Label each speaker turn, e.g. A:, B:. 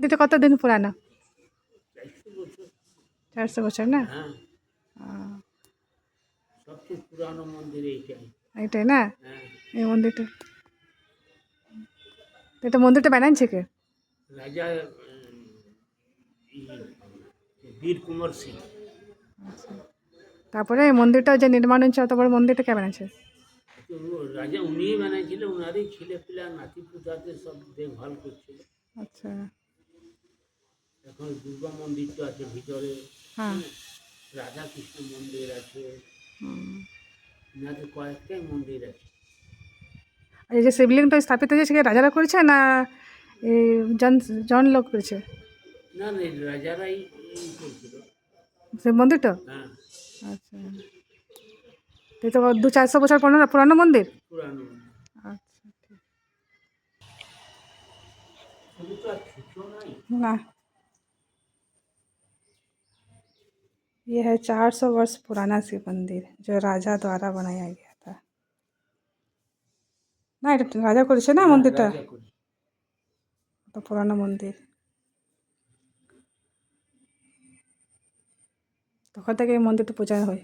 A: মন্দিরটা কতদিন পুরানো?
B: 400 বছর।
A: 400 বছর না?
B: হ্যাঁ,
A: আহ,
B: সবচেয়ে পুরানো মন্দির এইটাই।
A: এইটাই না?
B: হ্যাঁ,
A: এই মন্দিরটা, এটা মন্দিরটা বানাইছে কে?
B: রাজা বীর কুমার সিং।
A: আচ্ছা। তারপরে এই মন্দিরটা যে নির্মাণ হচ্ছে, অত বড় মন্দিরটা কে বানাইছে?
B: তো রাজা উনিই বানিয়েছিলেন, ওনারই ছেলে পিলা নাতি পুতাদের সব দেখভাল করছিল।
A: আচ্ছা।
B: এখন দুর্গা মন্দির তো আছে ভিতরে,
A: হ্যাঁ।
B: হ্যাঁ, রাধা কৃষ্ণ মন্দির আছে,
A: হুম।
B: এনাদের কয়েকটাই মন্দির আছে।
A: আর এই যে শিবলিঙ্গটা স্থাপিত হয়েছে, সেটা রাজারা করেছে না এই জন জন লোক করেছে
B: না না, এই রাজারাই করছিল।
A: সেই মন্দিরটা?
B: হ্যাঁ,
A: আচ্ছা। তো এই তো 200-400 বছর পুরানো পুরানো মন্দির।
B: পুরানো মন্দির।
A: আচ্ছা, ঠিক।
B: শুধু তো আর ছোট নাই।
A: না, ये है 400 वर्ष पुराना शिव मंदिर जो राजा द्वारा बनाया गया था। না, এটা তো রাজা করেছে না
B: হ্যাঁ,
A: মন্দিরটা?
B: রাজা করে।
A: তো পুরানো মন্দির, তখন থেকে এই মন্দিরটা পূজা হয়।